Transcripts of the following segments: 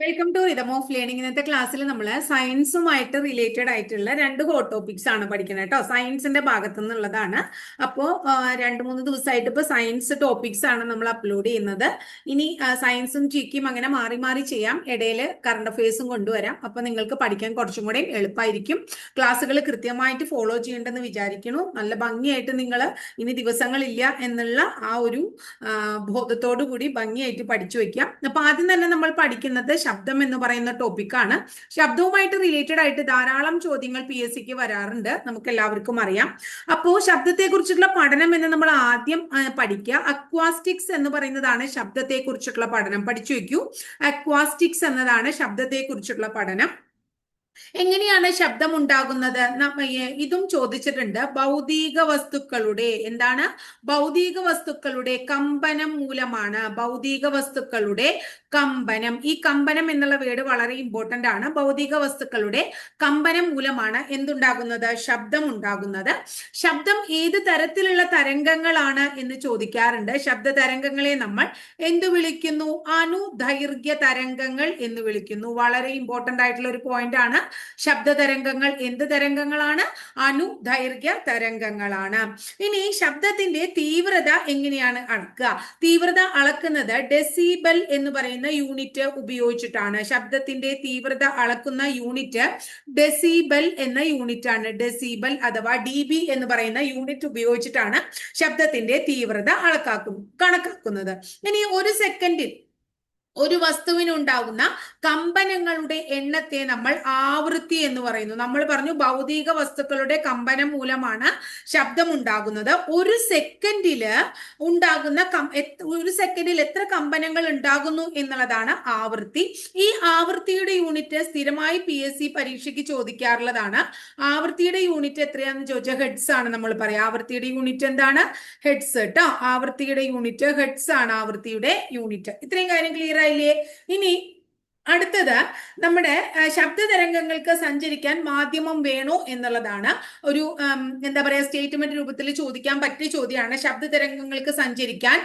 Welcome to rhythm of learning. ഇന്നത്തെ ക്ലാസ്സിൽ നമ്മൾ സയൻസുമായിട്ട് റിലേറ്റഡ് ആയിട്ടുള്ള രണ്ട് ഹോട്ട് ടോപ്പിക്സ് ആണ് പഠിക്കുന്നത് കേട്ടോ. സയൻസിന്റെ ഭാഗത്തു നിന്നുള്ളതാണ്. അപ്പോൾ 2-3 ദിവസമായിട്ട് ഇപ്പോൾ സയൻസ് ടോപ്പിക്സ് ആണ് നമ്മൾ അപ്ലോഡ് ചെയ്യുന്നത്. ഇനി സയൻസും ജിക്കും അങ്ങനെ മാറി മാറി ചെയ്യാം. ഇടയിൽ കറണ്ട് അഫയേഴ്സും കൊണ്ടുവരാം. അപ്പോൾ നിങ്ങൾക്ക് പഠിക്കാൻ കുറച്ചും കൂടെ എളുപ്പമായിരിക്കും. ക്ലാസ്സുകൾ കൃത്യമായിട്ട് ഫോളോ ചെയ്യേണ്ടെന്ന് വിചാരിക്കുന്നു. നല്ല ഭംഗിയായിട്ട് നിങ്ങൾ ഇനി ദിവസങ്ങളില്ല എന്നുള്ള ആ ഒരു ബോധത്തോടു കൂടി ഭംഗിയായിട്ട് പഠിച്ചു വെക്കാം. അപ്പോൾ ആദ്യം തന്നെ നമ്മൾ പഠിക്കുന്നത് ശബ്ദം എന്ന് പറയുന്ന ടോപ്പിക്കാണ്. ശബ്ദവുമായിട്ട് റിലേറ്റഡ് ആയിട്ട് ധാരാളം ചോദ്യങ്ങൾ PSCക്ക് വരാറുണ്ട്, നമുക്ക് എല്ലാവർക്കും അറിയാം. അപ്പോൾ ശബ്ദത്തെ കുറിച്ചുള്ള പഠനം എന്ന് നമ്മൾ ആദ്യം പഠിക്കുക. അക്വാസ്റ്റിക്സ് എന്ന് പറയുന്നതാണ് ശബ്ദത്തെ കുറിച്ചുള്ള പഠനം. പഠിച്ചു വെക്കൂ. അക്വാസ്റ്റിക്സ് എന്നതാണ് ശബ്ദത്തെ കുറിച്ചുള്ള പഠനം. എങ്ങനെയാണ് ശബ്ദം ഉണ്ടാകുന്നത്? ഇതും ചോദിച്ചിട്ടുണ്ട്. ഭൗതിക വസ്തുക്കളുടെ ഭൗതിക വസ്തുക്കളുടെ കമ്പനം മൂലമാണ്. ഭൗതിക വസ്തുക്കളുടെ കമ്പനം. ഈ കമ്പനം എന്നുള്ള വേർഡ് വളരെ ഇമ്പോർട്ടന്റ് ആണ്. ഭൗതിക വസ്തുക്കളുടെ കമ്പനം മൂലമാണ് എന്തുണ്ടാകുന്നത്? ശബ്ദം ഉണ്ടാകുന്നത്. ശബ്ദം ഏത് തരത്തിലുള്ള തരംഗങ്ങളാണ് എന്ന് ചോദിക്കാറുണ്ട്. ശബ്ദ തരംഗങ്ങളെ നമ്മൾ എന്തു വിളിക്കുന്നു? അനുദൈർഘ്യ തരംഗങ്ങൾ എന്ന് വിളിക്കുന്നു. വളരെ ഇമ്പോർട്ടന്റ് ആയിട്ടുള്ള ഒരു പോയിന്റ് ആണ്. ശബ്ദതരംഗങ്ങൾ എന്ത് തരംഗങ്ങളാണ്? അനുദൈർഘ്യ തരംഗങ്ങളാണ്. ഇനി ശബ്ദത്തിന്റെ തീവ്രത എങ്ങനെയാണ് അളക്കുക? തീവ്രത അളക്കുന്നത് ഡെസിബൽ എന്ന് പറയുന്ന യൂണിറ്റ് ഉപയോഗിച്ചിട്ടാണ്. ശബ്ദത്തിന്റെ തീവ്രത അളക്കുന്ന യൂണിറ്റ് ഡെസിബൽ എന്ന യൂണിറ്റ് ആണ്. ഡെസിബൽ അഥവാ DB എന്ന് പറയുന്ന യൂണിറ്റ് ഉപയോഗിച്ചിട്ടാണ് ശബ്ദത്തിന്റെ തീവ്രത കണക്കാക്കുന്നത്. ഇനി ഒരു സെക്കൻഡിൽ ഒരു വസ്തുവിനുണ്ടാകുന്ന കമ്പനങ്ങളുടെ എണ്ണത്തെ നമ്മൾ ആവൃത്തി എന്ന് പറയുന്നു. നമ്മൾ പറഞ്ഞു ഭൗതിക വസ്തുക്കളുടെ കമ്പനം മൂലമാണ് ശബ്ദം ഉണ്ടാകുന്നത്. ഒരു സെക്കൻഡിൽ എത്ര കമ്പനങ്ങൾ ഉണ്ടാകുന്നു എന്നുള്ളതാണ് ആവൃത്തി. ഈ ആവൃത്തിയുടെ യൂണിറ്റ് സ്ഥിരമായി PSC പരീക്ഷയ്ക്ക് ചോദിക്കാറുള്ളതാണ്. ആവൃത്തിയുടെ യൂണിറ്റ് എത്രയാണെന്ന് ചോദിച്ചാൽ ഹെഡ്സ് ആണ് നമ്മൾ പറയാം. ആവൃത്തിയുടെ യൂണിറ്റ് എന്താണ്? ഹെഡ്സ് കേട്ടോ. ആവൃത്തിയുടെ യൂണിറ്റ് ഹെഡ്സ് ആണ്. ആവൃത്തിയുടെ യൂണിറ്റ്. ഇത്രയും കാര്യം ക്ലിയർ ആയില്ലേ? ഇനി അടുത്തത് നമ്മുടെ ശബ്ദതരംഗങ്ങൾക്ക് സഞ്ചരിക്കാൻ മാധ്യമം വേണോ എന്നുള്ളതാണ്. ഒരു സ്റ്റേറ്റ്മെന്റ് രൂപത്തിൽ ചോദിക്കാൻ പറ്റിയ ചോദ്യമാണ്. ശബ്ദതരംഗങ്ങൾക്ക് സഞ്ചരിക്കാൻ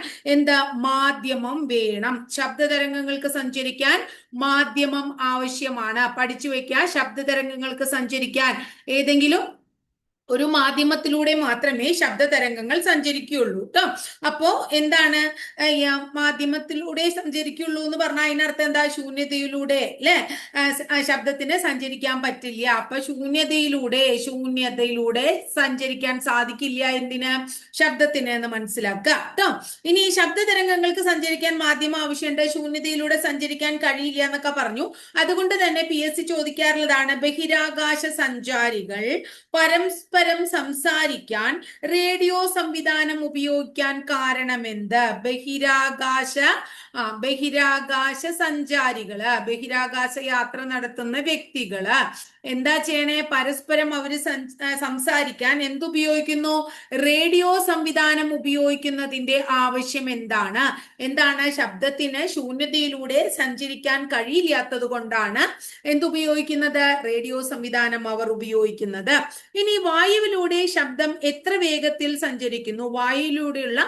മാധ്യമം വേണം. ശബ്ദതരംഗങ്ങൾക്ക് സഞ്ചരിക്കാൻ മാധ്യമം ആവശ്യമാണ്. പഠിച്ചു വെക്കുക. ശബ്ദതരംഗങ്ങൾക്ക് സഞ്ചരിക്കാൻ ഏതെങ്കിലും ഒരു മാധ്യമത്തിലൂടെ മാത്രമേ ശബ്ദതരംഗങ്ങൾ സഞ്ചരിക്കുകയുള്ളൂ കേട്ടോ. അപ്പോ മാധ്യമത്തിലൂടെ സഞ്ചരിക്കുള്ളൂ എന്ന് പറഞ്ഞാൽ അതിനർത്ഥം എന്താ? ശൂന്യതയിലൂടെ അല്ലെ ശബ്ദത്തിന് സഞ്ചരിക്കാൻ പറ്റില്ല. അപ്പൊ ശൂന്യതയിലൂടെ സഞ്ചരിക്കാൻ സാധിക്കില്ല. എന്തിന്? ശബ്ദത്തിന് എന്ന് മനസ്സിലാക്കുക കേട്ടോ. ഇനി ശബ്ദതരംഗങ്ങൾക്ക് സഞ്ചരിക്കാൻ മാധ്യമം ആവശ്യമുണ്ട്, ശൂന്യതയിലൂടെ സഞ്ചരിക്കാൻ കഴിയില്ല എന്നൊക്കെ പറഞ്ഞു. അതുകൊണ്ട് തന്നെ PSC ചോദിക്കാറുള്ളതാണ് ബഹിരാകാശ സഞ്ചാരികൾ പരസ്പരം സംസാരിക്കാൻ റേഡിയോ സംവിധാനം ഉപയോഗിക്കാൻ കാരണമെന്ത്? ബഹിരാകാശ സഞ്ചാരികള്, ബഹിരാകാശ യാത്ര നടത്തുന്ന വ്യക്തികള് എന്താ ചെയ്യണേ? പരസ്പരം അവര് സംസാരിക്കാൻ എന്തുപയോഗിക്കുന്നു? റേഡിയോ സംവിധാനം ഉപയോഗിക്കുന്നതിന്റെ ആവശ്യം എന്താണ്? ശബ്ദത്തിന് ശൂന്യതയിലൂടെ സഞ്ചരിക്കാൻ കഴിയില്ലാത്തത് കൊണ്ടാണ് എന്തുപയോഗിക്കുന്നത്? റേഡിയോ സംവിധാനം അവർ ഉപയോഗിക്കുന്നത്. ഇനി വായുവിലൂടെ ശബ്ദം എത്ര വേഗത്തിൽ സഞ്ചരിക്കുന്നു? വായുവിലൂടെയുള്ള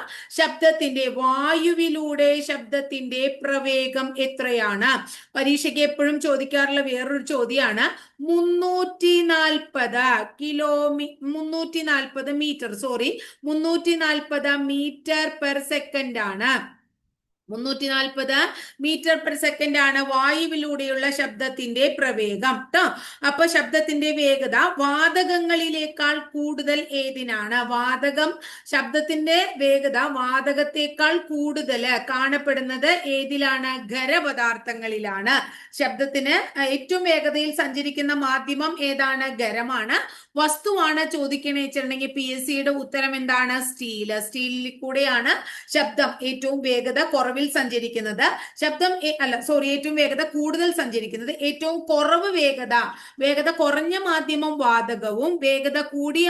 ശബ്ദത്തിന്റെ പ്രവേഗം എത്രയാണ്? പരീക്ഷയ്ക്ക് എപ്പോഴും ചോദിക്കാറുള്ള വേറൊരു ചോദ്യമാണ്. 340 മീറ്റർ പെർ സെക്കൻഡ് ആണ്. 340 മീറ്റർ പെർ സെക്കൻഡ് ആണ് വായുവിലൂടെയുള്ള ശബ്ദത്തിന്റെ പ്രവേഗം ട്ടോ. അപ്പൊ ശബ്ദത്തിന്റെ വേഗത വാതകങ്ങളിലേക്കാൾ കൂടുതൽ ഏതിനാണ്? ശബ്ദത്തിന്റെ വേഗത വാതകത്തെക്കാൾ കൂടുതൽ കാണപ്പെടുന്നത് ഏതിലാണ്? ഖരപദാർത്ഥങ്ങളിലാണ്. ശബ്ദത്തിന് ഏറ്റവും വേഗതയിൽ സഞ്ചരിക്കുന്ന മാധ്യമം ഏതാണ്? ഖരമാണ്. വസ്തുവാണ് ചോദിക്കണേ വെച്ചിട്ടുണ്ടെങ്കിൽ PSCയുടെ ഉത്തരം എന്താണ്? സ്റ്റീലിൽ കൂടെയാണ് ശബ്ദം ഏറ്റവും വേഗത കുറവിൽ സഞ്ചരിക്കുന്നത്. ഏറ്റവും വേഗത കൂടുതൽ സഞ്ചരിക്കുന്നത്. ഏറ്റവും കുറവ് വേഗത കുറഞ്ഞ മാധ്യമം വാതകവും വേഗത കൂടിയ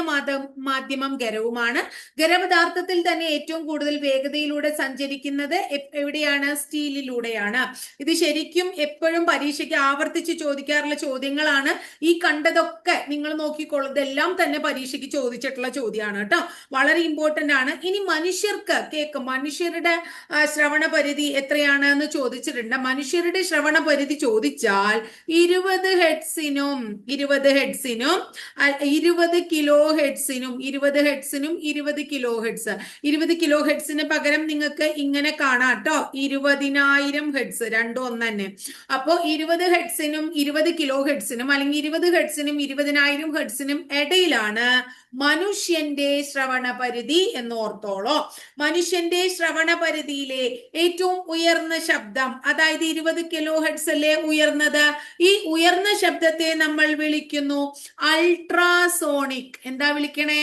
മാധ്യമം ഖരവുമാണ്. ഖരപദാർത്ഥത്തിൽ തന്നെ ഏറ്റവും കൂടുതൽ വേഗതയിലൂടെ സഞ്ചരിക്കുന്നത് എവിടെയാണ്? സ്റ്റീലിലൂടെയാണ്. ഇത് ശരിക്കും എപ്പോഴും പരീക്ഷയ്ക്ക് ആവർത്തിച്ച് ചോദിക്കാറുള്ള ചോദ്യങ്ങളാണ്. ഈ കണ്ടതൊക്കെ നിങ്ങൾ നോക്കിക്കോളൂ. ഇതെല്ലാം തന്നെ പരീക്ഷയ്ക്ക് ചോദിച്ചിട്ടുള്ള ചോദ്യമാണ് കേട്ടോ. വളരെ ഇമ്പോർട്ടന്റ് ആണ്. ഇനി മനുഷ്യരുടെ ശ്രവണ പരിധി എത്രയാണ് എന്ന് ചോദിച്ചിട്ടുണ്ട്. മനുഷ്യരുടെ ശ്രവണ പരിധി ചോദിച്ചാൽ 20 ഹെഡ്സിനും 20 കിലോ ഹെഡ്സിനും 20 കിലോ ഹെഡ്സ് 20 കിലോ ഹെഡ്സിന് പകരം നിങ്ങൾക്ക് ഇങ്ങനെ കാണാം കേട്ടോ, 20,000 ഹെഡ്സ്, രണ്ടും ഒന്ന് തന്നെ. അപ്പോ 20 ഹെഡ്സിനും 20 കിലോ ഹെഡ്സിനും അല്ലെങ്കിൽ 20 ഹെഡ്സിനും 20,000 ഹെഡ്സിനും ഇടയിലാണ് മനുഷ്യന്റെ ശ്രവണ പരിധി എന്ന് ഓർത്തോളോ. മനുഷ്യന്റെ ശ്രവണ പരിധിയിലെ ഏറ്റവും ഉയർന്ന ശബ്ദം, അതായത് 20 കിലോ ഹെഡ്സ് അല്ലേ ഉയർന്നത്, ഈ ഉയർന്ന ശബ്ദത്തെ നമ്മൾ വിളിക്കുന്നു അൾട്രാസോണിക്. എന്താ വിളിക്കണേ?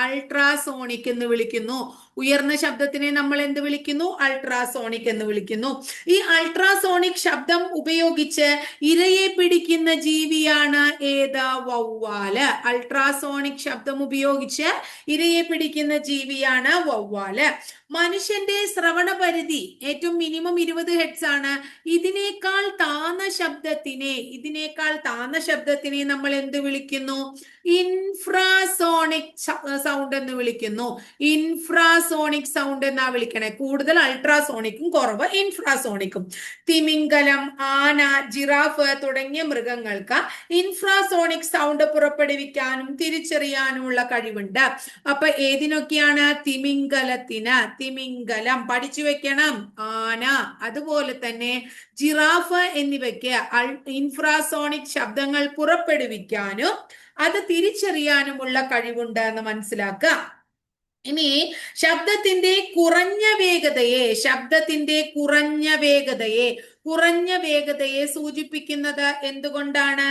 അൾട്രാസോണിക് എന്ന് വിളിക്കുന്നു. ഉയർന്ന ശബ്ദത്തിനെ നമ്മൾ എന്ത് വിളിക്കുന്നു? അൾട്രാസോണിക് എന്ന് വിളിക്കുന്നു. ഈ അൾട്രാസോണിക് ശബ്ദം ഉപയോഗിച്ച് ഇരയെ പിടിക്കുന്ന ജീവിയാണ് ഏത്? വവ്വാല്. അൾട്രാസോണിക് ശബ്ദം ഉപയോഗിച്ച് ഇരയെ പിടിക്കുന്ന ജീവിയാണ് വവ്വാല്. മനുഷ്യന്റെ ശ്രവണ പരിധി ഏറ്റവും മിനിമം 20 ഹെഡ്സ് ആണ്. ഇതിനേക്കാൾ താഴ്ന്ന ശബ്ദത്തിനെ നമ്മൾ എന്ത് വിളിക്കുന്നു? ഇൻഫ്രാസോണിക് സൗണ്ട് എന്ന് വിളിക്കുന്നു. ഇൻഫ്രാസോണിക് സൗണ്ട് എന്നാ വിളിക്കണേ. കൂടുതൽ അൾട്രാസോണിക്കും, കുറവ് ഇൻഫ്രാസോണിക്കും. തിമിംഗലം, ആന, ജിറാഫ് തുടങ്ങിയ മൃഗങ്ങൾക്ക് ഇൻഫ്രാസോണിക് സൗണ്ട് പുറപ്പെടുവിക്കാനും തിരിച്ചറിയാനുമുള്ള കഴിവുണ്ട്. അപ്പൊ ഏതിനൊക്കെയാണ്? തിമിംഗലം പഠിച്ചു വെക്കണം. ആന, അതുപോലെ തന്നെ ജിറാഫ് എന്നിവയ്ക്ക് ഇൻഫ്രാസോണിക് ശബ്ദങ്ങൾ പുറപ്പെടുവിക്കാനും അത് തിരിച്ചറിയാനുമുള്ള കഴിവുണ്ട് എന്ന് മനസ്സിലാക്കുക. ഇനി ശബ്ദത്തിന്റെ കുറഞ്ഞ വേഗതയെ സൂചിപ്പിക്കുന്നത് എന്തുകൊണ്ടാണ്?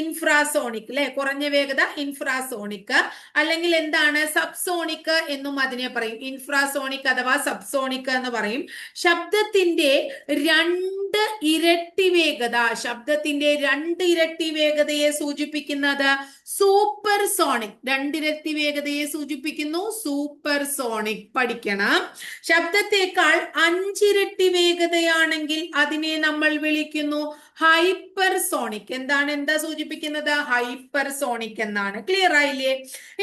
ഇൻഫ്രാസോണിക് അല്ലെ, കുറഞ്ഞ വേഗത ഇൻഫ്രാസോണിക്. അല്ലെങ്കിൽ എന്താണ്? സബ്സോണിക് എന്നും അതിനെ പറയും. ഇൻഫ്രാസോണിക് അഥവാ സബ്സോണിക് എന്ന് പറയും. ശബ്ദത്തിന്റെ 2 ഇരട്ടി വേഗതയെ സൂചിപ്പിക്കുന്നത് സൂപ്പർസോണിക്. 2 ഇരട്ടി വേഗതയെ സൂചിപ്പിക്കുന്നു സൂപ്പർസോണിക്. പഠിക്കണം. ശബ്ദത്തെക്കാൾ 5 ഇരട്ടി വേഗതയാണെങ്കിൽ അതിനെ നമ്മൾ വിളിക്കുന്നു ഹൈപ്പർസോണിക്. എന്താ സൂചിപ്പിക്കുന്നത്? ഹൈപ്പർസോണിക് എന്നാണ്. ക്ലിയർ ആയില്ലേ?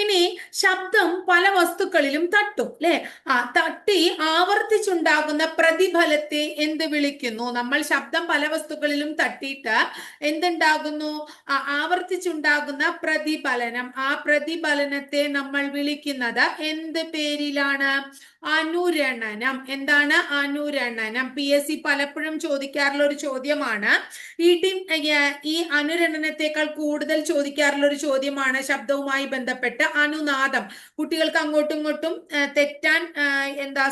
ഇനി ശബ്ദം പല വസ്തുക്കളിലും തട്ടും അല്ലെ, തട്ടി ആവർത്തിച്ചുണ്ടാകുന്ന പ്രതിഫലത്തെ എന്ത് വിളിക്കുന്നു? നമ്മൾ ശബ്ദം പല വസ്തുക്കളിലും തട്ടിയിട്ട് എന്തുണ്ടാകുന്നു? ആവർത്തിച്ചുണ്ടാകുന്ന പ്രതിഫലനം. ആ പ്രതിഫലനത്തെ നമ്മൾ വിളിക്കുന്നത് എന്ത് പേരിലാണ്? അനുരണനം. എന്താണ്? അനുരണനം. PSC പലപ്പോഴും ചോദിക്കാറുള്ള ഒരു ചോദ്യമാണ്. ഈ അനുരണനത്തെക്കാൾ കൂടുതൽ ചോദിക്കാറുള്ള ഒരു ചോദ്യമാണ് ശബ്ദവുമായി ബന്ധപ്പെട്ട് അനുനാദം. കുട്ടികൾക്ക് അങ്ങോട്ടും ഇങ്ങോട്ടും തെറ്റാൻ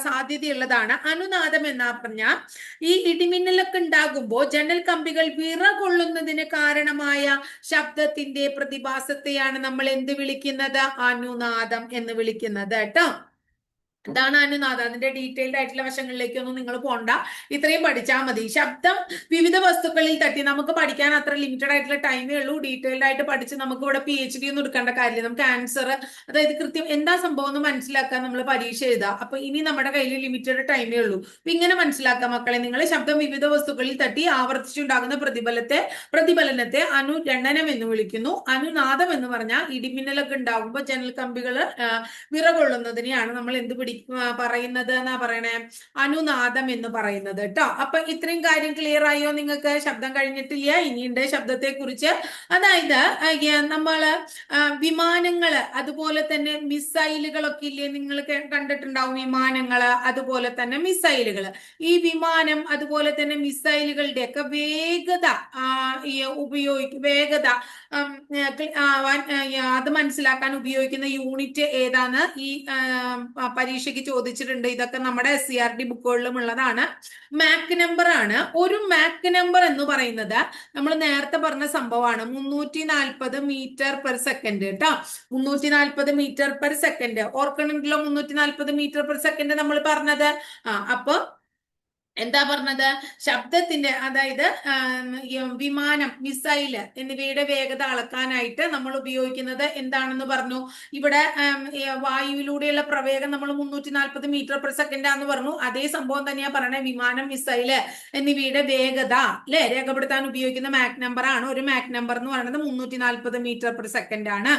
സാധ്യതയുള്ളതാണ്. അനുനാദം എന്നാ പറഞ്ഞാൽ ഈ ഇടിമിന്നലൊക്കെ ഉണ്ടാകുമ്പോൾ ജനൽ കമ്പികൾ വിറകൊള്ളുന്നതിന് കാരണമായ ശബ്ദത്തിന്റെ പ്രതിഭാസത്തെയാണ് നമ്മൾ എന്ത് വിളിക്കുന്നത്? അനുനാദം എന്ന് വിളിക്കുന്നത് കേട്ടോ. ഇതാണ് അനുനാദം. അതിന്റെ ഡീറ്റെയിൽഡ് ആയിട്ടുള്ള വശങ്ങളിലേക്കൊന്നും നിങ്ങൾ പോണ്ട, ഇത്രയും പഠിച്ചാൽ മതി. ശബ്ദം വിവിധ വസ്തുക്കളിൽ തട്ടി. നമുക്ക് പഠിക്കാൻ അത്ര ലിമിറ്റഡ് ആയിട്ടുള്ള ടൈമേ ഉള്ളൂ. ഡീറ്റെയിൽഡ് ആയിട്ട് പഠിച്ച് നമുക്ക് ഇവിടെ PhD ഒന്നും എടുക്കേണ്ട കാര്യമില്ല. നമുക്ക് ആൻസർ, അതായത് കൃത്യം എന്താ സംഭവം എന്ന് മനസ്സിലാക്കാൻ നമ്മൾ പരീക്ഷ എഴുതാം. അപ്പൊ ഇനി നമ്മുടെ കയ്യിൽ ലിമിറ്റഡ് ടൈമേ ഉള്ളൂ. അപ്പൊ ഇങ്ങനെ മനസ്സിലാക്കാം മക്കളെ. നിങ്ങൾ ശബ്ദം വിവിധ വസ്തുക്കളിൽ തട്ടി ആവർത്തിച്ചുണ്ടാകുന്ന പ്രതിഫലനത്തെ അനുരണനം എന്ന് വിളിക്കുന്നു. അനുനാദം എന്ന് പറഞ്ഞാൽ ഇടിമിന്നലൊക്കെ ഉണ്ടാകുമ്പോൾ ജനൽ കമ്പികൾ വിറകൊള്ളുന്നതിനെയാണ് നമ്മൾ എന്ത് പറയുന്നത് എന്നാ പറയണേ? അനുനാദം എന്ന് പറയുന്നത് കേട്ടോ. അപ്പൊ ഇത്രയും കാര്യം ക്ലിയർ ആയോ നിങ്ങൾക്ക്? ശബ്ദം കഴിഞ്ഞിട്ടില്ല, ഇനിയുണ്ട് ശബ്ദത്തെ കുറിച്ച്. അതായത് നമ്മള് വിമാനങ്ങള്, അതുപോലെ തന്നെ മിസൈലുകളൊക്കെ ഇല്ലേ, നിങ്ങൾ കണ്ടിട്ടുണ്ടാവും. വിമാനങ്ങള്, അതുപോലെ തന്നെ മിസൈലുകള്. ഈ വിമാനം അതുപോലെ തന്നെ മിസൈലുകളുടെ ഒക്കെ വേഗത അത് മനസ്സിലാക്കാൻ ഉപയോഗിക്കുന്ന യൂണിറ്റ് ഏതാണ്? ഈ പരീക്ഷയ്ക്ക് ചോദിച്ചിട്ടുണ്ട്. ഇതൊക്കെ നമ്മുടെ SCRT ബുക്കുകളിലും ഉള്ളതാണ്. മാക് നമ്പർ ആണ്. ഒരു മാക് നമ്പർ എന്ന് പറയുന്നത് നമ്മൾ നേരത്തെ പറഞ്ഞ സംഭവമാണ്. 340 മീറ്റർ പെർ സെക്കൻഡ് കേട്ടോ. 340 മീറ്റർ പെർ സെക്കൻഡ് ഓർക്കണമെങ്കിലോ? 340 മീറ്റർ പെർ സെക്കൻഡ് നമ്മൾ പറഞ്ഞത്. അപ്പൊ എന്താ പറഞ്ഞത്? ശബ്ദത്തിന്റെ, അതായത് വിമാനം, മിസൈല് എന്നിവയുടെ വേഗത അളക്കാനായിട്ട് നമ്മൾ ഉപയോഗിക്കുന്നത് എന്താണെന്ന് പറഞ്ഞു. ഇവിടെ വായുവിലൂടെയുള്ള പ്രവേഗം നമ്മൾ 340 മീറ്റർ പെർ സെക്കൻഡ് ആന്ന് പറഞ്ഞു. അതേ സംഭവം തന്നെയാ പറയണേ. വിമാനം, മിസൈല് എന്നിവയുടെ വേഗത അല്ലെ രേഖപ്പെടുത്താൻ ഉപയോഗിക്കുന്ന മാക് നമ്പർ ആണ്. ഒരു മാക് നമ്പർ എന്ന് പറയുന്നത് 340 മീറ്റർ പെർ സെക്കൻഡ് ആണ്.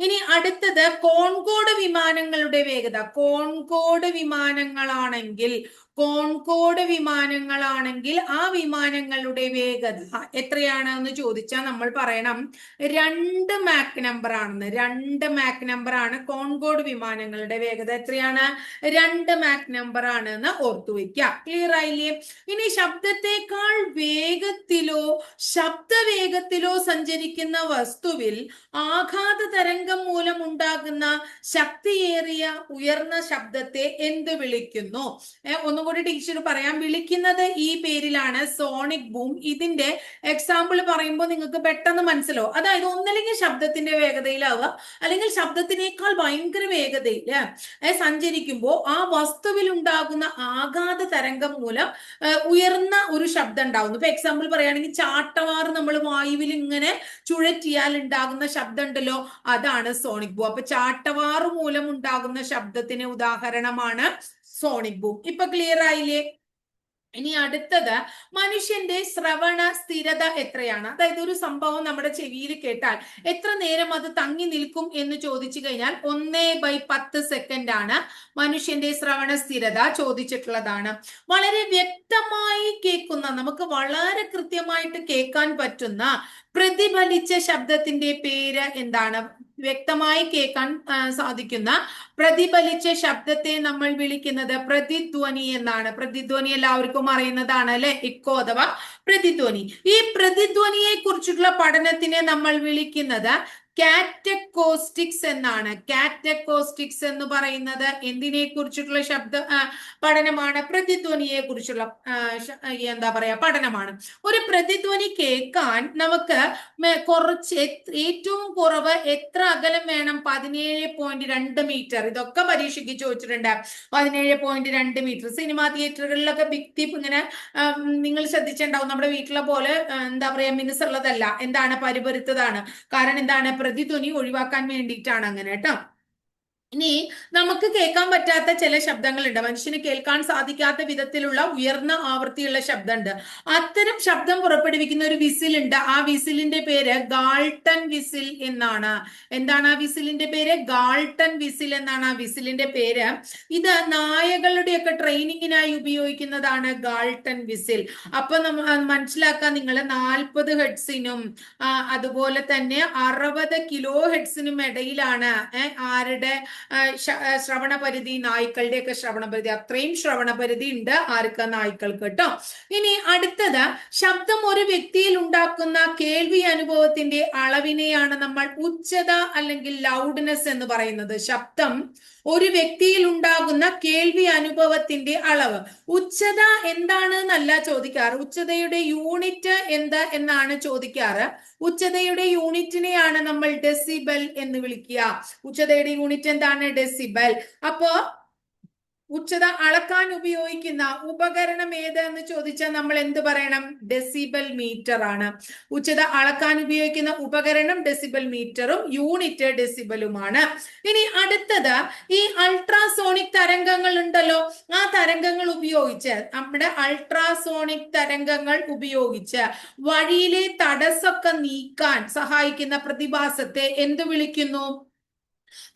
ഇനി അടുത്തത് കോൺകോഡ് വിമാനങ്ങളുടെ വേഗത. കോൺകോഡ് വിമാനങ്ങളാണെങ്കിൽ കോൺകോഡ് വിമാനങ്ങളാണെങ്കിൽ ആ വിമാനങ്ങളുടെ വേഗത എത്രയാണ് എന്ന് ചോദിച്ചാൽ നമ്മൾ പറയണം 2 മാക് നമ്പർ ആണെന്ന്. 2 മാക് നമ്പർ ആണ് കോൺകോഡ് വിമാനങ്ങളുടെ വേഗത. എത്രയാണ്? 2 മാക് നമ്പർ ആണ് എന്ന് ഓർത്തു വെക്കുക. ക്ലിയർ ആയില്ലേ? ഇനി ശബ്ദത്തെക്കാൾ വേഗത്തിലോ ശബ്ദവേഗത്തിലോ സഞ്ചരിക്കുന്ന വസ്തുവിൽ ആഘാത തരംഗം മൂലം ഉണ്ടാകുന്ന ശക്തിയേറിയ ഉയർന്ന ശബ്ദത്തെ എന്ത് വിളിക്കുന്നു? ഒന്നുകൂടി ടീച്ചർ പറയാം. വിളിക്കുന്നത് ഈ പേരിലാണ്, സോണിക് ബൂം. ഇതിന്റെ എക്സാമ്പിൾ പറയുമ്പോൾ നിങ്ങൾക്ക് പെട്ടെന്ന് മനസ്സിലാവും. അതായത് ഒന്നല്ലെങ്കിൽ ശബ്ദത്തിന്റെ വേഗതയിലാവുക, അല്ലെങ്കിൽ ശബ്ദത്തിനേക്കാൾ ഭയങ്കര വേഗതയിൽ സഞ്ചരിക്കുമ്പോൾ ആ വസ്തുവിൽ ഉണ്ടാകുന്ന ആഘാത തരംഗം മൂലം ഉയർന്ന ഒരു ശബ്ദം ഉണ്ടാവുന്നു. ഇപ്പൊ എക്സാമ്പിൾ പറയുകയാണെങ്കിൽ ചാട്ടവാർ നമ്മൾ വായുവിൽ ഇങ്ങനെ ചുഴറ്റിയാൽ ഉണ്ടാകുന്ന ശബ്ദം ഉണ്ടല്ലോ, അതാണ് സോണിക് ബൂം. അപ്പൊ ചാട്ടവാർ മൂലം ഉണ്ടാകുന്ന ശബ്ദത്തിന് ഉദാഹരണമാണ് സോണിക് ബൂം. ഇപ്പൊ ക്ലിയർ ആയില്ലേ? ഇനി അടുത്തത് മനുഷ്യന്റെ ശ്രവണ സ്ഥിരത എത്രയാണ്? അതായത് ഒരു സംഭവം നമ്മുടെ ചെവിയിൽ കേട്ടാൽ എത്ര നേരം അത് തങ്ങി നിൽക്കും എന്ന് ചോദിച്ചു കഴിഞ്ഞാൽ 1/10 സെക്കൻഡ് ആണ് മനുഷ്യന്റെ ശ്രവണ സ്ഥിരത ചോദിച്ചിട്ടുള്ളതാണ്. വളരെ വ്യക്തമായി കേൾക്കുന്ന, നമുക്ക് വളരെ കൃത്യമായിട്ട് കേൾക്കാൻ പറ്റുന്ന പ്രതിഫലിച്ച ശബ്ദത്തിന്റെ പേര് എന്താണ്? വ്യക്തമായി കേൾക്കാൻ സാധിക്കുന്ന പ്രതിഫലിച്ച ശബ്ദത്തെ നമ്മൾ വിളിക്കുന്നത് പ്രതിധ്വനി എന്നാണ്. പ്രതിധ്വനി എല്ലാവർക്കും അറിയുന്നതാണ് അല്ലെ, ഇക്കോ അഥവാ പ്രതിധ്വനി. ഈ പ്രതിധ്വനിയെ കുറിച്ചുള്ള പഠനത്തിനെ നമ്മൾ വിളിക്കുന്നത് കാറ്റക്കോസ്റ്റിക്സ് എന്നാണ്. കാറ്റക്കോസ്റ്റിക്സ് എന്ന് പറയുന്നത് എന്തിനെ കുറിച്ചിട്ടുള്ള പഠനമാണ്? പ്രതിധ്വനിയെ കുറിച്ചുള്ള എന്താ പറയാ പഠനമാണ്. ഒരു പ്രതിധ്വനി കേൾക്കാൻ നമുക്ക് കുറച്ച് ഏറ്റവും കുറവ് എത്ര അകലം വേണം? 17.2 മീറ്റർ. ഇതൊക്കെ പരീക്ഷയ്ക്ക് ചോദിച്ചിട്ടുണ്ട്. 17.2 മീറ്റർ. സിനിമാ തിയേറ്ററുകളിലൊക്കെ ഭിത്തി ഇങ്ങനെ നിങ്ങൾ ശ്രദ്ധിച്ചിട്ടുണ്ടാവും. നമ്മുടെ വീട്ടിലെ പോലെ എന്താ പറയാ മിനുസുള്ളതല്ല. എന്താണ്? പരിപരുത്തതാണ്. കാരണം എന്താണ്? പ്രതിധ്വനി ഒഴിവാക്കാൻ വേണ്ടിയിട്ടാണ് അങ്ങനെ കേട്ടോ. ഇനി നമുക്ക് കേൾക്കാൻ പറ്റാത്ത ചില ശബ്ദങ്ങളുണ്ട്. മനുഷ്യന് കേൾക്കാൻ സാധിക്കാത്ത വിധത്തിലുള്ള ഉയർന്ന ആവൃത്തിയുള്ള ശബ്ദമുണ്ട്. അത്തരം ശബ്ദം പുറപ്പെടുവിക്കുന്ന ഒരു വിസിൽ ഉണ്ട്. ആ വിസിലിന്റെ പേര് ഗാൾട്ടൺ വിസിൽ എന്നാണ്. എന്താണ് ആ വിസിലിന്റെ പേര്? ഗാൾട്ടൺ വിസിൽ എന്നാണ് ആ വിസിലിന്റെ പേര്. ഇത് നായകളുടെയൊക്കെ ട്രെയിനിങ്ങിനായി ഉപയോഗിക്കുന്നതാണ് ഗാൾട്ടൺ വിസിൽ. അപ്പൊ നമ്മൾ മനസ്സിലാക്കാൻ, നിങ്ങൾ 40 ഹെഡ്സിനും അതുപോലെ തന്നെ 60 കിലോ ഹെഡ്സിനും ഇടയിലാണ് ആരുടെ ശ്രവണപരിധി? നായ്ക്കളുടെ ഒക്കെ ശ്രവണപരിധി. അത്രയും ശ്രവണപരിധി ഉണ്ട് ആർക്ക്? നായ്ക്കൾക്ക് കേട്ടോ. ഇനി അടുത്തത്, ശബ്ദം ഒരു വ്യക്തിയിൽ ഉണ്ടാക്കുന്ന കേൾവി അനുഭവത്തിന്റെ അളവിനെയാണ് നമ്മൾ ഉച്ചത അല്ലെങ്കിൽ ലൗഡ്നെസ് എന്ന് പറയുന്നത്. ശബ്ദം ഒരു വ്യക്തിയിൽ ഉണ്ടാകുന്ന കേൾവി അനുഭവത്തിന്റെ അളവ്. ഉച്ചത എന്താണ് എന്നല്ല ചോദിക്കാറ്, ഉച്ചതയുടെ യൂണിറ്റ് എന്താ എന്നാണ് ചോദിക്കാറ്. ഉച്ചതയുടെ യൂണിറ്റിനെയാണ് നമ്മൾ ഡെസിബൽ എന്ന് വിളിക്കുക. ഉച്ചതയുടെ യൂണിറ്റ് എന്താണ്? ഡെസിബൽ. അപ്പോ ഉച്ചത അളക്കാൻ ഉപയോഗിക്കുന്ന ഉപകരണം ഏതെന്ന് ചോദിച്ചാൽ നമ്മൾ എന്ത് പറയണം? ഡെസിബൽ മീറ്റർ ആണ്. ഉച്ചത അളക്കാൻ ഉപയോഗിക്കുന്ന ഉപകരണം ഡെസിബൽ മീറ്ററും യൂണിറ്റ് ഡെസിബലുമാണ്. ഇനി അടുത്തത്, ഈ അൾട്രാസോണിക് തരംഗങ്ങൾ ഉണ്ടല്ലോ, ആ തരംഗങ്ങൾ ഉപയോഗിച്ച്, നമ്മുടെ അൾട്രാസോണിക് തരംഗങ്ങൾ ഉപയോഗിച്ച് വഴിയിലെ തടസ്സമൊക്കെ നീക്കാൻ സഹായിക്കുന്ന പ്രതിഭാസത്തെ എന്ത് വിളിക്കുന്നു?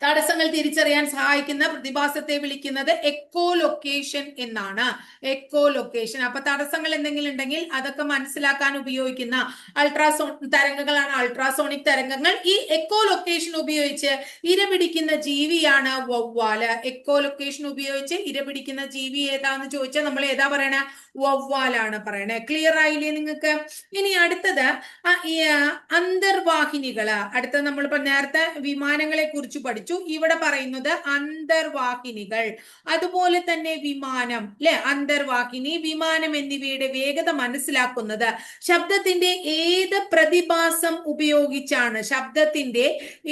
തടസ്സങ്ങൾ തിരിച്ചറിയാൻ സഹായിക്കുന്ന പ്രതിഭാസത്തെ വിളിക്കുന്നത് എക്കോ ലൊക്കേഷൻ എന്നാണ്. Echo location. അപ്പൊ തടസ്സങ്ങൾ എന്തെങ്കിലും ഉണ്ടെങ്കിൽ അതൊക്കെ മനസ്സിലാക്കാൻ ഉപയോഗിക്കുന്ന തരംഗങ്ങളാണ് അൾട്രാസോണിക് തരംഗങ്ങൾ. ഈ എക്കോ ലൊക്കേഷൻ ഉപയോഗിച്ച് ഇരപിടിക്കുന്ന ജീവിയാണ് വവ്വാല്. എക്കോ ലൊക്കേഷൻ ഉപയോഗിച്ച് ഇരപിടിക്കുന്ന ജീവി ഏതാന്ന് ചോദിച്ചാൽ നമ്മൾ ഏതാ പറയണേ? വവ്വാലാണ് പറയണേ. ക്ലിയർ ആയില്ലേ നിങ്ങൾക്ക്? ഇനി അടുത്തത് അന്തർവാഹിനികള്. അടുത്തത് നമ്മളിപ്പോ നേരത്തെ വിമാനങ്ങളെ കുറിച്ച് പഠിച്ചു. ഇവിടെ പറയുന്നത് അന്തർവാഹിനികൾ. അതുപോലെ തന്നെ വിമാനം അല്ലെ, അന്തർവാഹിനി, വിമാനം എന്നിവയുടെ വേഗത മനസ്സിലാക്കുന്നത് ശബ്ദത്തിന്റെ ഏത് പ്രതിഭാസം ഉപയോഗിച്ചാണ്? ശബ്ദത്തിന്റെ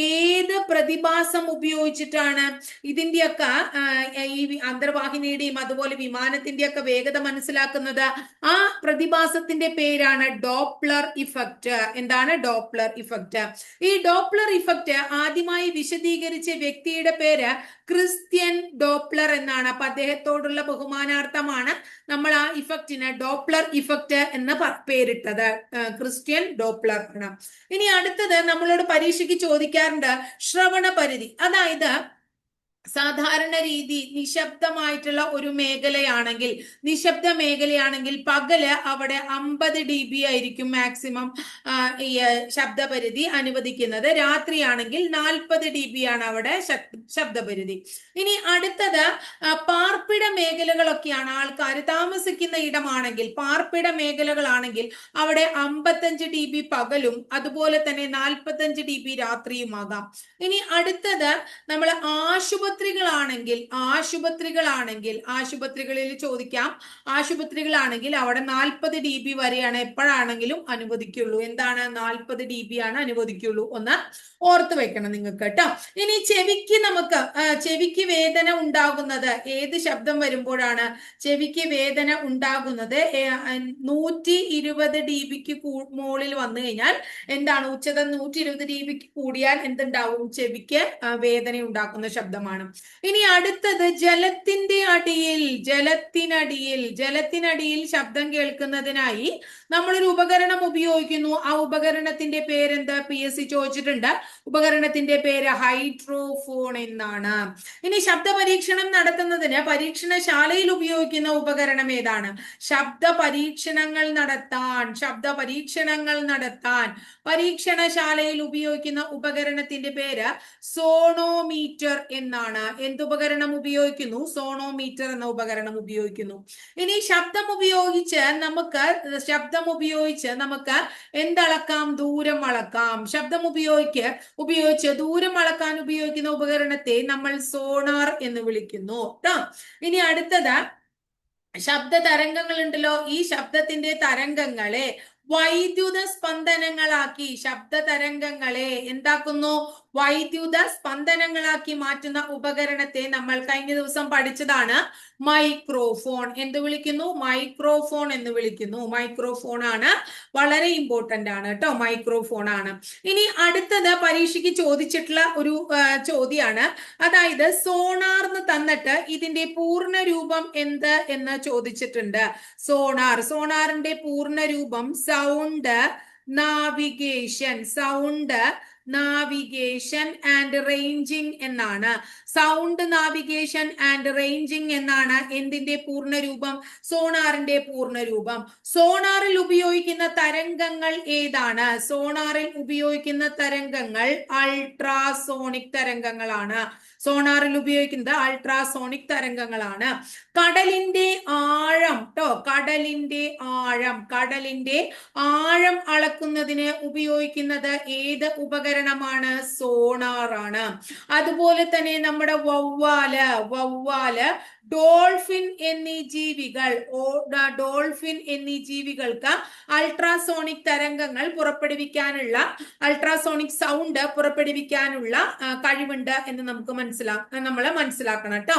ഏത് പ്രതിഭാസം ഉപയോഗിച്ചിട്ടാണ് ഇതിന്റെയൊക്കെ ഈ അന്തർവാഹിനിയുടെയും അതുപോലെ വിമാനത്തിന്റെയൊക്കെ വേഗത മനസ്സിലാക്കുന്നത്? ആ പ്രതിഭാസത്തിന്റെ പേരാണ് ഡോപ്ലർ ഇഫക്റ്റ്. എന്താണ് ഡോപ്ലർ ഇഫക്റ്റ്? ഈ ഡോപ്ലർ ഇഫക്റ്റ് ആദ്യമായി വിശദീകരിച്ച വ്യക്തിയുടെ പേര് ക്രിസ്ത്യൻ ഡോപ്ലർ എന്നാണ്. അപ്പൊ അദ്ദേഹത്തോടുള്ള ബഹുമാനാർത്ഥമാണ് നമ്മൾ ആ ഇഫക്റ്റിന് ഡോപ്ലർ ഇഫക്റ്റ് എന്ന് പേരിട്ടത്. ക്രിസ്ത്യൻ ഡോപ്ലർ ആണ്. ഇനി അടുത്തത് നമ്മളോട് പരീക്ഷയ്ക്ക് ചോദിക്കാറുണ്ട് ശ്രവണ പരിധി. അതായത് സാധാരണ രീതി നിശബ്ദമായിട്ടുള്ള ഒരു മേഖലയാണെങ്കിൽ, നിശബ്ദ മേഖലയാണെങ്കിൽ പകല് അവിടെ 50 dB ആയിരിക്കും മാക്സിമം ഈ ശബ്ദപരിധി അനുവദിക്കുന്നത്. രാത്രിയാണെങ്കിൽ 40 dB ആണ് അവിടെ ശബ്ദപരിധി. ഇനി അടുത്തത് പാർപ്പിട മേഖലകളൊക്കെയാണ്, ആൾക്കാർ താമസിക്കുന്ന ഇടമാണെങ്കിൽ, പാർപ്പിട മേഖലകളാണെങ്കിൽ അവിടെ 55 dB പകലും അതുപോലെ തന്നെ 45 dB രാത്രിയുമാകാം. ഇനി അടുത്തത് നമ്മൾ ആശുപത്രികളാണെങ്കിൽ, ആശുപത്രികളിൽ ചോദിക്കാം, ആശുപത്രികളാണെങ്കിൽ അവിടെ 40 dB വരെയാണ് എപ്പോഴാണെങ്കിലും അനുവദിക്കുള്ളൂ. എന്താണ്? 40 dB ആണ് അനുവദിക്കുള്ളൂ. ഒന്ന് ഓർത്ത് വെക്കണം നിങ്ങൾക്ക് കേട്ടോ. ഇനി ചെവിക്ക് വേദന ഉണ്ടാകുന്നത് ഏത് ശബ്ദം വരുമ്പോഴാണ്? ചെവിക്ക് വേദന ഉണ്ടാകുന്നത് 120 dBക്ക് മുകളിൽ വന്നു കഴിഞ്ഞാൽ എന്താണ്? ഉച്ചത 120 dBക്ക് കൂടിയാൽ എന്തുണ്ടാവും? ചെവിക്ക് വേദന ഉണ്ടാക്കുന്ന ശബ്ദമാണ്. ഇനി അടുത്തത് ജലത്തിനടിയിൽ ശബ്ദം കേൾക്കുന്നതിനായി നമ്മളൊരു ഉപകരണം ഉപയോഗിക്കുന്നു. ആ ഉപകരണത്തിന്റെ പേരെന്ത്? PSC ചോദിച്ചിട്ടുണ്ട്. ഉപകരണത്തിന്റെ പേര് ഹൈഡ്രോഫോൺ എന്നാണ്. ഇനി ശബ്ദ പരീക്ഷണം നടത്തുന്നതിന് പരീക്ഷണശാലയിൽ ഉപയോഗിക്കുന്ന ഉപകരണം ഏതാണ്? ശബ്ദ പരീക്ഷണങ്ങൾ നടത്താൻ പരീക്ഷണശാലയിൽ ഉപയോഗിക്കുന്ന ഉപകരണത്തിന്റെ പേര് സോണോമീറ്റർ എന്നാണ്. എന്തുപകരണം ഉപയോഗിക്കുന്നു? സോണോമീറ്റർ എന്ന ഉപകരണം ഉപയോഗിക്കുന്നു. ഇനി ശബ്ദം ഉപയോഗിച്ച് നമുക്ക് എന്തളക്കാം? ദൂരം അളക്കാം. ശബ്ദം ഉപയോഗിച്ച് ദൂരം അളക്കാൻ ഉപയോഗിക്കുന്ന ഉപകരണത്തെ നമ്മൾ സോണാർ എന്ന് വിളിക്കുന്നു. ഇനി അടുത്തത് ശബ്ദ തരംഗങ്ങൾ ഉണ്ടല്ലോ. ഈ ശബ്ദത്തിന്റെ തരംഗങ്ങളെ വൈദ്യുത സ്പന്ദനങ്ങളാക്കി, ശബ്ദ തരംഗങ്ങളെ എന്താക്കുന്നു? വൈദ്യുത സ്പന്ദനങ്ങളാക്കി മാറ്റുന്ന ഉപകരണത്തെ നമ്മൾ കഴിഞ്ഞ ദിവസം പഠിച്ചതാണ് മൈക്രോഫോൺ. എന്ത് വിളിക്കുന്നു? മൈക്രോഫോൺ എന്ന് വിളിക്കുന്നു. മൈക്രോഫോൺ ആണ്, വളരെ ഇമ്പോർട്ടന്റ് ആണ് കേട്ടോ, മൈക്രോഫോൺ ആണ്. ഇനി അടുത്തത് പരീക്ഷയ്ക്ക് ചോദിച്ചിട്ടുള്ള ഒരു ചോദ്യമാണ്. അതായത് സോണാർന്ന് തന്നിട്ട് ഇതിന്റെ പൂർണ്ണ രൂപം എന്ത് എന്ന് ചോദിച്ചിട്ടുണ്ട്. സോണാറിന്റെ പൂർണ്ണ രൂപം സൗണ്ട് നാവിഗേഷൻ ആൻഡ് റേഞ്ചിങ് എന്നാണ്. സൗണ്ട് നാവിഗേഷൻ ആൻഡ് റേഞ്ചിങ് എന്നാണ് എന്തിന്റെ പൂർണ്ണരൂപം? സോണാറിന്റെ പൂർണ്ണരൂപം. സോണാറിൽ ഉപയോഗിക്കുന്ന തരംഗങ്ങൾ ഏതാണ്? സോണാറിൽ ഉപയോഗിക്കുന്ന തരംഗങ്ങൾ അൾട്രാസോണിക് തരംഗങ്ങളാണ്. സോണാറിൽ ഉപയോഗിക്കുന്നത് അൾട്രാസോണിക് തരംഗങ്ങളാണ്. കടലിന്റെ ആഴം കടലിന്റെ ആഴം അളക്കുന്നതിന് ഉപയോഗിക്കുന്നത് ഏത് ഉപകരണമാണ്? സോണാറാണ്. അതുപോലെ തന്നെ നമ്മുടെ വവ്വാല് ഡോൾഫിൻ എന്നീ ജീവികൾക്ക് അൾട്രാസോണിക് തരംഗങ്ങൾ പുറപ്പെടുവിക്കാനുള്ള, അൾട്രാസോണിക് സൗണ്ട് പുറപ്പെടുവിക്കാനുള്ള കഴിവുണ്ട് എന്ന് നമ്മൾ മനസ്സിലാക്കണം കേട്ടോ.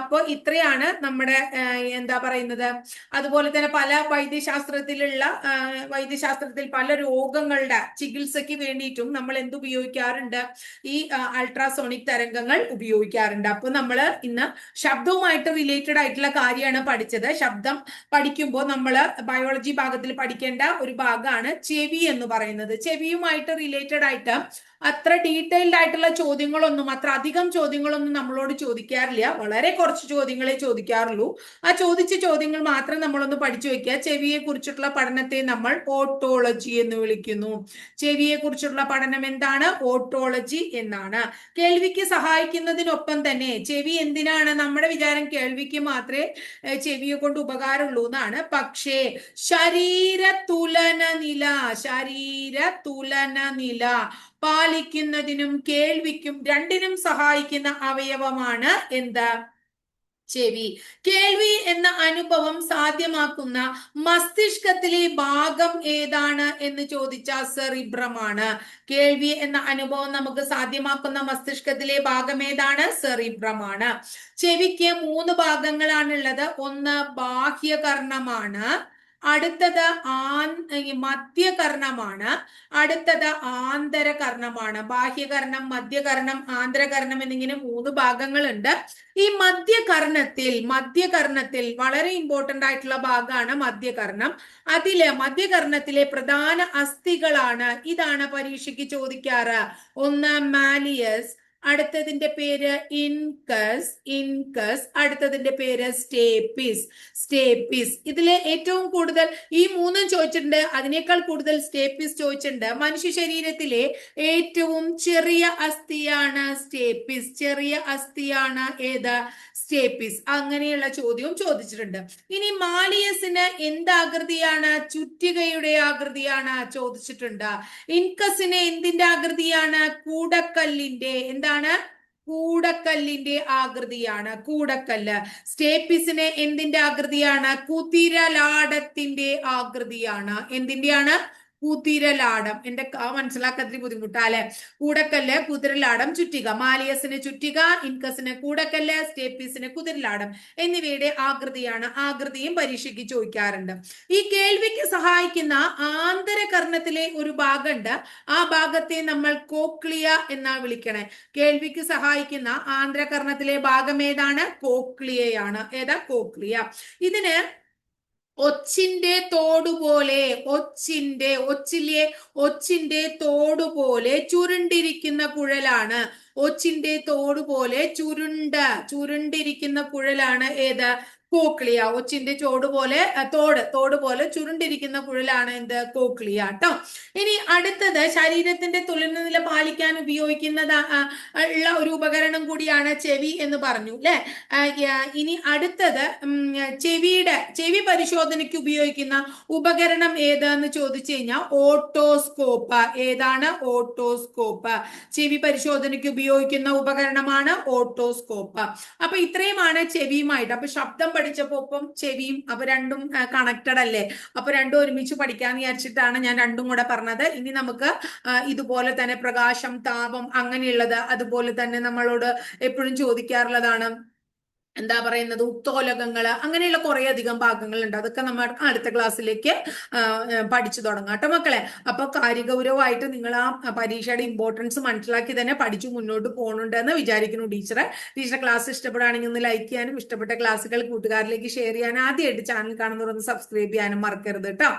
അപ്പൊ ഇത്രയാണ് നമ്മുടെ എന്താ പറയുന്നത്. അതുപോലെ തന്നെ പല വൈദ്യശാസ്ത്രത്തിൽ പല രോഗങ്ങളുടെ ചികിത്സയ്ക്ക് വേണ്ടിയിട്ടും നമ്മൾ എന്തുപയോഗിക്കാറുണ്ട്? ഈ അൾട്രാസോണിക് തരംഗങ്ങൾ ഉപയോഗിക്കാറുണ്ട്. അപ്പൊ നമ്മൾ ഇന്ന് ശബ്ദവുമായിട്ട് റിലേറ്റഡ് ആയിട്ടുള്ള കാര്യമാണ് പഠിച്ചത്. ശബ്ദം പഠിക്കുമ്പോൾ നമ്മൾ ബയോളജി ഭാഗത്തിൽ പഠിക്കേണ്ട ഒരു ഭാഗമാണ് ചെവി എന്ന് പറയുന്നത്. ചെവിയുമായിട്ട് റിലേറ്റഡ് ആയിട്ട് അത്ര ഡീറ്റെയിൽഡ് ആയിട്ടുള്ള ചോദ്യങ്ങളൊന്നും, അത്ര അധികം ചോദ്യങ്ങളൊന്നും നമ്മളോട് ചോദിക്കാറില്ല. വളരെ കുറച്ച് ചോദ്യങ്ങളെ ചോദിക്കാറുള്ളൂ. ആ ചോദിച്ച ചോദ്യങ്ങൾ മാത്രം നമ്മളൊന്ന് പഠിച്ചു വെക്കുക. ചെവിയെ കുറിച്ചിട്ടുള്ള പഠനത്തെ നമ്മൾ ഓട്ടോളജി എന്ന് വിളിക്കുന്നു. ചെവിയെ കുറിച്ചുള്ള പഠനം എന്താണ്? ഓട്ടോളജി എന്നാണ്. കേൾവിക്ക് സഹായിക്കുന്നതിനൊപ്പം തന്നെ ചെവി എന്തിനാണ്? നമ്മുടെ വിചാരം കേൾവിക്ക് മാത്രമേ ചെവിയെ കൊണ്ട് ഉപകാരമുള്ളൂ എന്നാണ്. പക്ഷേ ശരീര തുലന നില പാലിക്കുന്നതിനും കേൾവിക്കും രണ്ടിനും സഹായിക്കുന്ന അവയവമാണ് എന്ത്? ചെവി. കേൾവി എന്ന അനുഭവം സാധ്യമാക്കുന്ന മസ്തിഷ്കത്തിലെ ഭാഗം ഏതാണ് എന്ന് ചോദിച്ചാൽ സെറിബ്രമാണ്. കേൾവി എന്ന അനുഭവം നമുക്ക് സാധ്യമാക്കുന്ന മസ്തിഷ്കത്തിലെ ഭാഗം ഏതാണ്? സെറിബ്രമാണ്. ചെവിക്ക് 3 ഭാഗങ്ങളാണുള്ളത്. ഒന്ന് ബാഹ്യകർണമാണ്, അടുത്തത് മധ്യകർണമാണ്, അടുത്തത് ആന്തരകർണമാണ്. ബാഹ്യകർണം, മധ്യകർണം, ആന്തരകർണം എന്നിങ്ങനെ 3 ഭാഗങ്ങളുണ്ട്. ഈ മധ്യകർണത്തിൽ വളരെ ഇമ്പോർട്ടന്റ് ആയിട്ടുള്ള ഭാഗമാണ് മധ്യകർണം. മധ്യകർണത്തിലെ പ്രധാന അസ്ഥികളാണ്, ഇതാണ് പരീക്ഷയ്ക്ക് ചോദിക്കാറ്. ഒന്ന് മാലിയസ്, അടുത്തതിന്റെ പേര് ഇൻകസ്, ഇൻകസ്. അടുത്തതിന്റെ പേര് സ്റ്റേപ്പിസ്, സ്റ്റേപ്പിസ്. ഇതില് ഏറ്റവും കൂടുതൽ ഈ മൂന്നും ചോദിച്ചിട്ടുണ്ട്, അതിനേക്കാൾ കൂടുതൽ സ്റ്റേപ്പിസ് ചോദിച്ചിട്ടുണ്ട്. മനുഷ്യ ശരീരത്തിലെ ഏറ്റവും ചെറിയ അസ്ഥിയാണ് സ്റ്റേപ്പിസ്, ചെറിയ അസ്ഥിയാണ് ഏത്? സ്റ്റേപ്പിസ്. അങ്ങനെയുള്ള ചോദ്യവും ചോദിച്ചിട്ടുണ്ട്. ഇനി മാലിയസിന് എന്താകൃതിയാണ്? ചുറ്റികയുടെ ആകൃതിയാണ് ചോദിച്ചിട്ടുണ്ട്. ഇൻകസിന് എന്തിന്റെ ആകൃതിയാണ്? കൂടക്കല്ലിന്റെ, എന്താണ്? കൂടക്കല്ലിന്റെ ആകൃതിയാണ്, കൂടക്കല്ല്. സ്റ്റേപ്പിസിന് എന്തിന്റെ ആകൃതിയാണ്? കുതിരലാടത്തിന്റെ ആകൃതിയാണ്. എന്തിന്റെയാണ്? കുതിരലാടം. എന്റെ മനസ്സിലാക്കത്തിന് ബുദ്ധിമുട്ടാ അല്ലെ? കൂടക്കല്ല്, കുതിരലാടം, ചുറ്റിക. മാലിയസിന് ചുറ്റിക, ഇൻകസിന് കൂടക്കല്ല്, സ്റ്റേപ്പീസിന് കുതിരലാടം എന്നിവയുടെ ആകൃതിയാണ്. ആകൃതിയും പരീക്ഷയ്ക്ക് ചോദിക്കാറുണ്ട്. ഈ കേൾവിക്ക് സഹായിക്കുന്ന ആന്തരകർണത്തിലെ ഒരു ഭാഗമുണ്ട്, ആ ഭാഗത്തെ നമ്മൾ കോക്ലിയ എന്നാ വിളിക്കണേ. കേൾവിക്ക് സഹായിക്കുന്ന ആന്തരകർണത്തിലെ ഭാഗം ഏതാണ്? കോക്ലിയയാണ്. ഏതാ? കോക്ലിയ. ഇതിന് ഒച്ചിന്റെ തോടുപോലെ, ഒച്ചിന്റെ തോടുപോലെ ചുരുണ്ടിരിക്കുന്ന കുഴലാണ്. ഒച്ചിന്റെ തോടുപോലെ ചുരുണ്ടിരിക്കുന്ന കുഴലാണ് ഏത്? കോക്ലിയ. ഒച്ചിന്റെ തോട് പോലെ ചുരുണ്ടിരിക്കുന്ന കുഴലാണ് എന്ത്? കോക്ലിയ ട്ടോ. ഇനി അടുത്തത് ശരീരത്തിന്റെ തുലനനില പാലിക്കാൻ ഉപയോഗിക്കുന്നതാ ഉള്ള ഒരു ഉപകരണം കൂടിയാണ് ചെവി എന്ന് പറഞ്ഞു അല്ലെ? ഇനി അടുത്തത് ചെവി പരിശോധനയ്ക്ക് ഉപയോഗിക്കുന്ന ഉപകരണം ഏതാന്ന് ചോദിച്ചു കഴിഞ്ഞാൽ ഓട്ടോസ്കോപ്പ്. ഏതാണ്? ഓട്ടോസ്കോപ്പ്. ചെവി പരിശോധനയ്ക്ക് ഉപയോഗിക്കുന്ന ഉപകരണമാണ് ഓട്ടോസ്കോപ്പ്. അപ്പൊ ഇത്രയുമാണ് ചെവിയുമായിട്ട്. അപ്പൊ ശബ്ദം പഠിച്ചപ്പോ ഒപ്പം ചെവിയും, അപ്പൊ രണ്ടും കണക്റ്റഡ് അല്ലേ? അപ്പൊ രണ്ടും ഒരുമിച്ച് പഠിക്കാന്ന് വിചാരിച്ചിട്ടാണ് ഞാൻ രണ്ടും കൂടെ പറഞ്ഞത്. ഇനി നമുക്ക് ഇതുപോലെ തന്നെ പ്രകാശം, താപം അങ്ങനെയുള്ളത്, അതുപോലെ തന്നെ നമ്മളോട് എപ്പോഴും ചോദിക്കാറുള്ളതാണ് എന്താ പറയുന്നത്, ഉത്തോലകങ്ങള്, അങ്ങനെയുള്ള കുറെ അധികം ഭാഗങ്ങളുണ്ട്. അതൊക്കെ നമ്മൾ അടുത്ത ക്ലാസ്സിലേക്ക് പഠിച്ചു തുടങ്ങാം കേട്ടോ മക്കളെ. അപ്പൊ കാര്യഗൗരവമായിട്ട് നിങ്ങൾ ആ പരീക്ഷയുടെ ഇമ്പോർട്ടൻസ് മനസ്സിലാക്കി തന്നെ പഠിച്ചു മുന്നോട്ട് പോകുന്നുണ്ടെന്ന് വിചാരിക്കുന്നു ടീച്ചറെ. ക്ലാസ് ഇഷ്ടപ്പെടുകയാണെങ്കിൽ ഒന്ന് ലൈക്ക് ചെയ്യാനും ഇഷ്ടപ്പെട്ട ക്ലാസ്സുകൾ കൂട്ടുകാരിലേക്ക് ഷെയർ ചെയ്യാനും ആദ്യമായിട്ട് ചാനൽ കാണുന്നവരൊന്ന് സബ്സ്ക്രൈബ് ചെയ്യാനും മറക്കരുത് കേട്ടോ.